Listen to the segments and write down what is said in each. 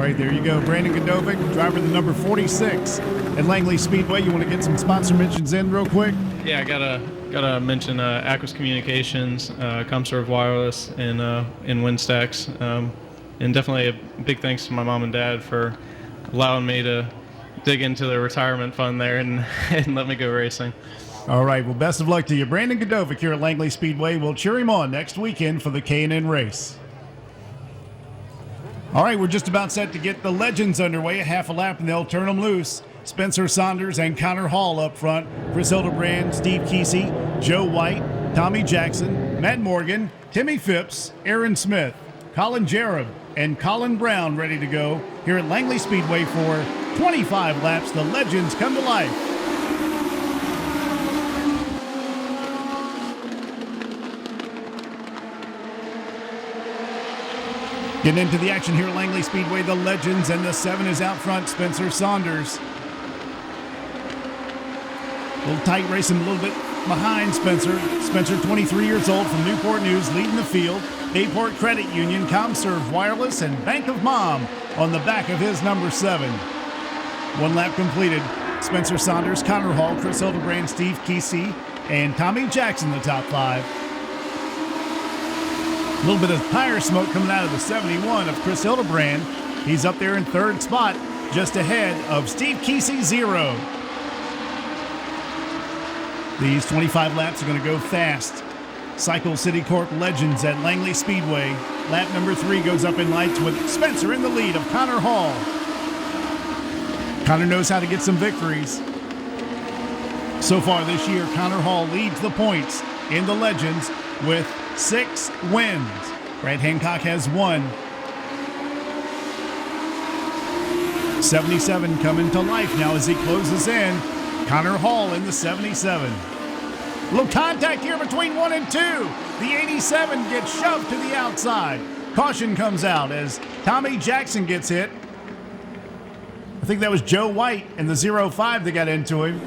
right, there you go. Brandon Godovic, driver the number 46 at Langley Speedway. You want to get some sponsor mentions in real quick? Yeah, I gotta mention Aquas Communications, ComServe Wireless, and Windstacks, and definitely a big thanks to my mom and dad for allowing me to dig into the retirement fund there and let me go racing. All right, well, best of luck to you. Brandon Godovic here at Langley Speedway. We'll cheer him on next weekend for the K&N race. All right, we're just about set to get the Legends underway. A half a lap and they'll turn them loose. Spencer Saunders and Connor Hall up front. Chris Hildebrand, Steve Kesey, Joe White, Tommy Jackson, Matt Morgan, Timmy Phipps, Aaron Smith, Colin Jareb, and Colin Brown ready to go here at Langley Speedway for 25 laps. The Legends come to life. Getting into the action here at Langley Speedway, the Legends, and the 7 is out front, Spencer Saunders. A little tight racing, a little bit behind Spencer. Spencer, 23 years old, from Newport News, leading the field. Bayport Credit Union, ComServe Wireless, and Bank of Mom on the back of his number 7. One lap completed. Spencer Saunders, Connor Hall, Chris Hildebrand, Steve Kesey, and Tommy Jackson, the top 5. A little bit of tire smoke coming out of the 71 of Chris Hildebrand. He's up there in third spot, just ahead of Steve Kesey, 0. These 25 laps are going to go fast. Cycle City Corp Legends at Langley Speedway. Lap number 3 goes up in lights with Spencer in the lead of Connor Hall. Connor knows how to get some victories. So far this year, Connor Hall leads the points in the Legends with 6 wins. Brad Hancock has 1. 77 coming to life now as he closes in. Connor Hall in the 77. A little contact here between 1 and 2. The 87 gets shoved to the outside. Caution comes out as Tommy Jackson gets hit. I think that was Joe White and the 05 that got into him.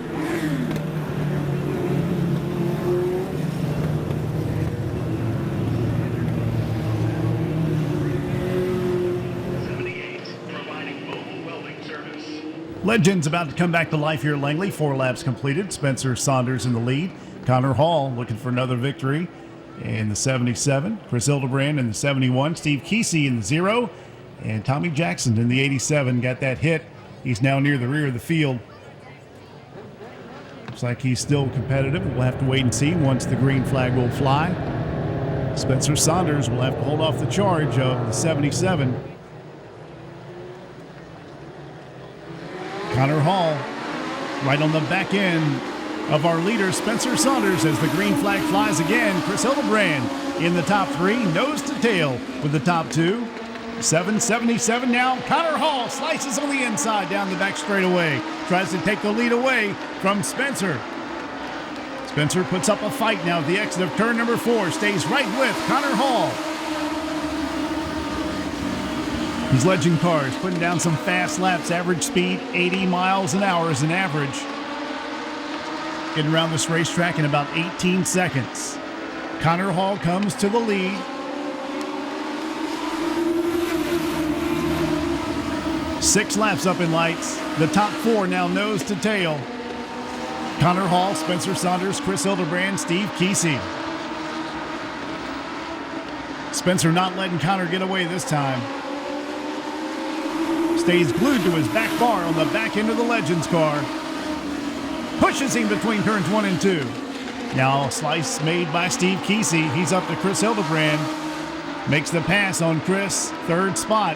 Legends about to come back to life here at Langley. 4 laps completed. Spencer Saunders in the lead. Connor Hall looking for another victory in the 77. Chris Hildebrand in the 71. Steve Kesey in the 0. And Tommy Jackson in the 87 got that hit. He's now near the rear of the field. Looks like he's still competitive. We'll have to wait and see once the green flag will fly. Spencer Saunders will have to hold off the charge of the 77. Connor Hall right on the back end of our leader, Spencer Saunders, as the green flag flies again. Chris Hildebrand in the top 3, nose to tail with the top 2. 777 now. Connor Hall slices on the inside down the back straightaway. Tries to take the lead away from Spencer. Spencer puts up a fight now at the exit of turn number 4. Stays right with Connor Hall. These Legend cars putting down some fast laps. Average speed 80 miles an hour is an average. Getting around this racetrack in about 18 seconds. Connor Hall comes to the lead. 6 laps up in lights. The top 4 now nose to tail. Connor Hall, Spencer Saunders, Chris Hildebrand, Steve Kesey. Spencer not letting Connor get away this time. Stays glued to his back bar on the back end of the Legends car. Pushes him between turns 1 and 2. Now a slice made by Steve Kesey. He's up to Chris Hildebrand. Makes the pass on Chris, third spot.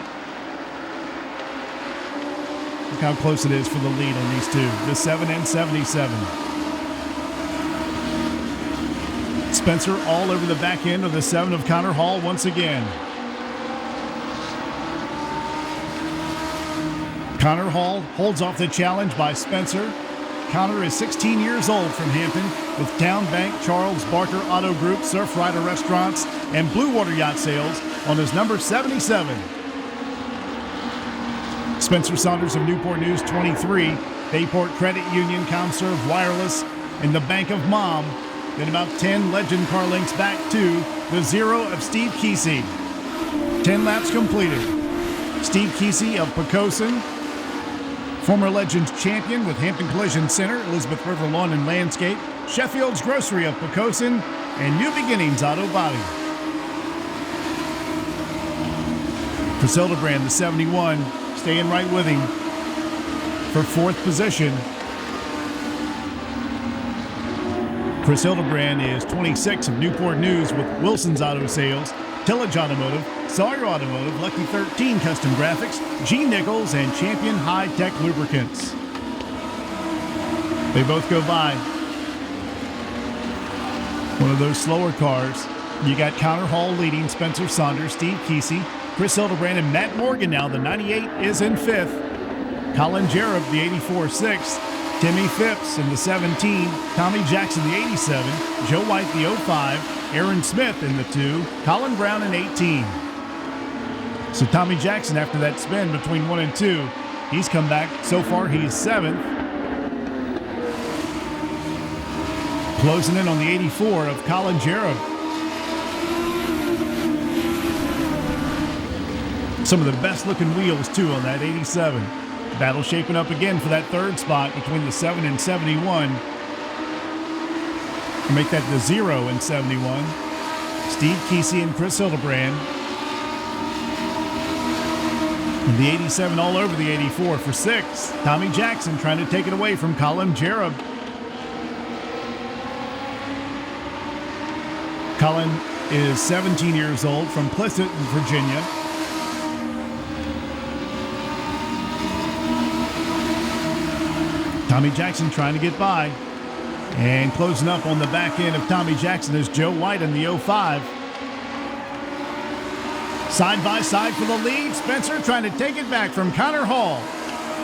Look how close it is for the lead on these two, the 7 and 77. Spencer all over the back end of the 7 of Connor Hall once again. Connor Hall holds off the challenge by Spencer. Connor is 16 years old from Hampton with Town Bank, Charles Barker Auto Group, Surf Rider Restaurants, and Blue Water Yacht Sales on his number 77. Spencer Saunders of Newport News, 23. Bayport Credit Union, ComServe Wireless, and the Bank of Mom. Then about 10 Legend car links back to the 0 of Steve Kesey. 10 laps completed. Steve Kesey of Poquoson, former Legends champion with Hampton Collision Center, Elizabeth River Lawn and Landscape, Sheffield's Grocery of Poquoson, and New Beginnings Auto Body. Chris Hildebrand, the 71, staying right with him for fourth position. Chris Hildebrand is 26 of Newport News with Wilson's Auto Sales, Tillage Automotive, Sawyer Automotive, Lucky 13 Custom Graphics, G. Nichols, and Champion High Tech Lubricants. They both go by. One of those slower cars. You got Connor Hall leading, Spencer Saunders, Steve Kesey, Chris Hildebrand, and Matt Morgan now. The 98 is in fifth. Colin Jareb, the 84, sixth. Timmy Phipps in the 17. Tommy Jackson, the 87. Joe White, the 05. Aaron Smith in the 2. Colin Brown in 18. So Tommy Jackson, after that spin between 1 and 2, he's come back. So far, he's 7th. Closing in on the 84 of Colin Jareb. Some of the best looking wheels too on that 87. Battle shaping up again for that third spot between the 7 and 71. Make that the 0 and 71. Steve Kesey and Chris Hildebrand. And the 87 all over the 84 for 6. Tommy Jackson trying to take it away from Colin Jareb. Colin is 17 years old from Plissett, Virginia. Tommy Jackson trying to get by. And closing up on the back end of Tommy Jackson is Joe White in the 05. Side by side for the lead. Spencer trying to take it back from Connor Hall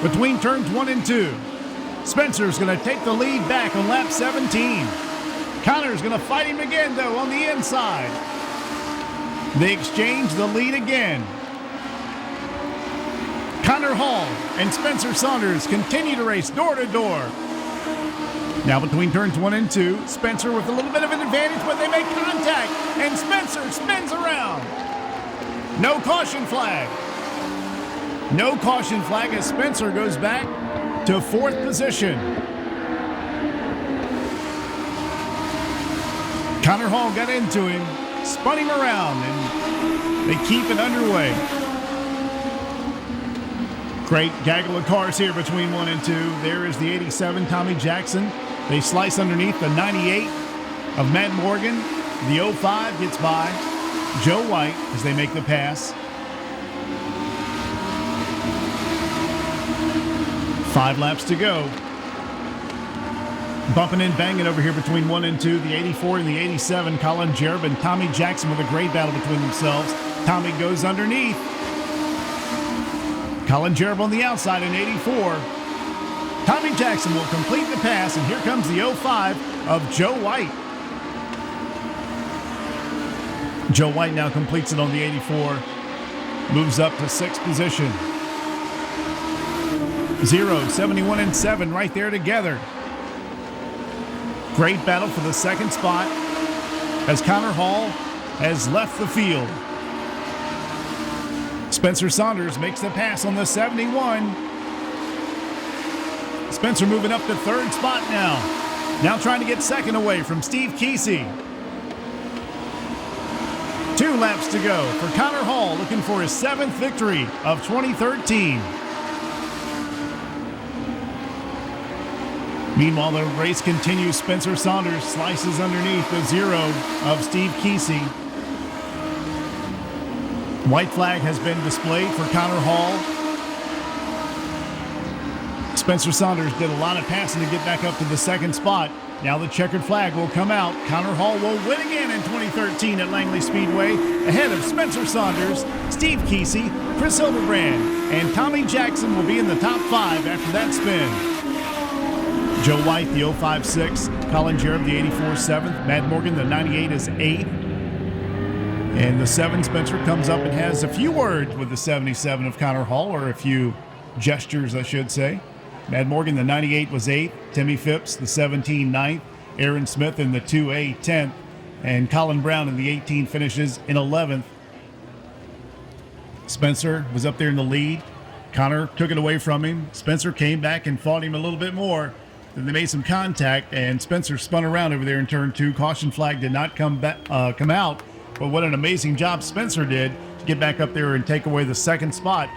between turns 1 and 2. Spencer's going to take the lead back on lap 17. Connor's going to fight him again, though, on the inside. They exchange the lead again. Connor Hall and Spencer Saunders continue to race door to door. Now between turns 1 and 2, Spencer with a little bit of an advantage, but they make contact, and Spencer spins around. No caution flag. No caution flag as Spencer goes back to 4th position. Connor Hall got into him, spun him around, and they keep it underway. Great gaggle of cars here between 1 and 2. There is the 87, Tommy Jackson. They slice underneath the 98 of Matt Morgan. The 05 gets by Joe White as they make the pass. 5 laps to go. Bumping and banging over here between 1 and 2. The 84 and the 87, Colin Jareb and Tommy Jackson with a great battle between themselves. Tommy goes underneath. Colin Jareb on the outside in 84. Tommy Jackson will complete the pass, and here comes the 05 of Joe White. Joe White now completes it on the 84. Moves up to 6th position. 0, 71, and 7 right there together. Great battle for the 2nd spot as Connor Hall has left the field. Spencer Saunders makes the pass on the 71. Spencer moving up to 3rd spot now. Now trying to get 2nd away from Steve Kesey. 2 laps to go for Connor Hall, looking for his 7th victory of 2013. Meanwhile, the race continues. Spencer Saunders slices underneath the 0 of Steve Kesey. White flag has been displayed for Connor Hall. Spencer Saunders did a lot of passing to get back up to the 2nd spot. Now the checkered flag will come out. Connor Hall will win again in 2013 at Langley Speedway, ahead of Spencer Saunders, Steve Kesey, Chris Hildebrand, and Tommy Jackson will be in the top 5 after that spin. Joe White, the 05 6th, Colin Jareb, the 84 7th, Matt Morgan, the 98 is 8th. And the 7, Spencer, comes up and has a few words with the 77 of Connor Hall, or a few gestures, I should say. Matt Morgan, the 98, was 8th. Timmy Phipps, the 17, 9th. Aaron Smith in the 2A, 10th. And Colin Brown in the 18 finishes in 11th. Spencer was up there in the lead. Connor took it away from him. Spencer came back and fought him a little bit more. Then they made some contact, and Spencer spun around over there in turn 2. Caution flag did not come out, but what an amazing job Spencer did to get back up there and take away the second spot.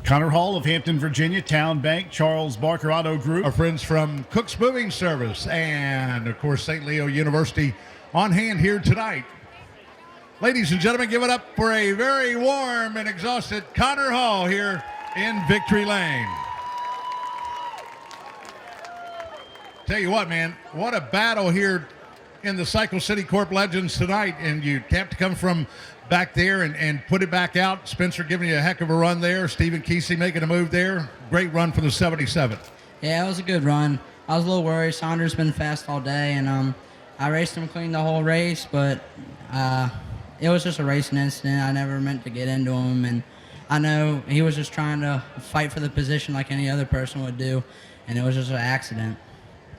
Connor Hall of Hampton, Virginia, Town Bank, Charles Barker Auto Group. Our friends from Cook's Moving Service and, of course, St. Leo University on hand here tonight. Ladies and gentlemen, give it up for a very warm and exhausted Connor Hall here in Victory Lane. Tell you what, man, what a battle here in the Cycle City Corp Legends tonight, and you have to come from back there and put it back out. Spencer giving you a heck of a run there. Stephen Kesey making a move there. Great run for the 77. Yeah, it was a good run. I was a little worried. Saunders been fast all day, and I raced him clean the whole race, but it was just a racing incident. I never meant to get into him, and I know he was just trying to fight for the position like any other person would do, and it was just an accident.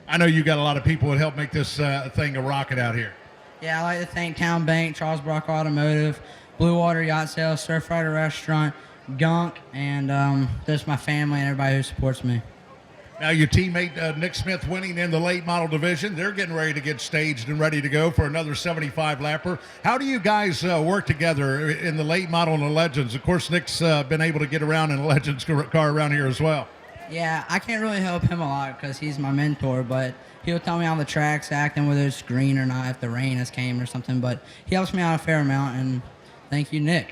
I know you got a lot of people that help make this thing a rocket out here. Yeah, I'd like to thank Town Bank, Charles Brock Automotive, Blue Water Yacht Sales, Surfrider Restaurant, Gunk, and just my family and everybody who supports me. Now your teammate Nick Smith winning in the late model division. They're getting ready to get staged and ready to go for another 75 lapper. How do you guys work together in the late model and the Legends? Of course, Nick's been able to get around in a Legends car around here as well. Yeah, I can't really help him a lot because he's my mentor, but he'll tell me on the tracks acting whether it's green or not, if the rain has came or something, but he helps me out a fair amount, and thank you, Nick.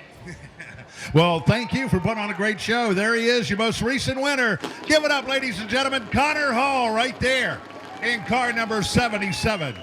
Well, thank you for putting on a great show. There he is, your most recent winner. Give it up, ladies and gentlemen. Connor Hall right there in car number 77.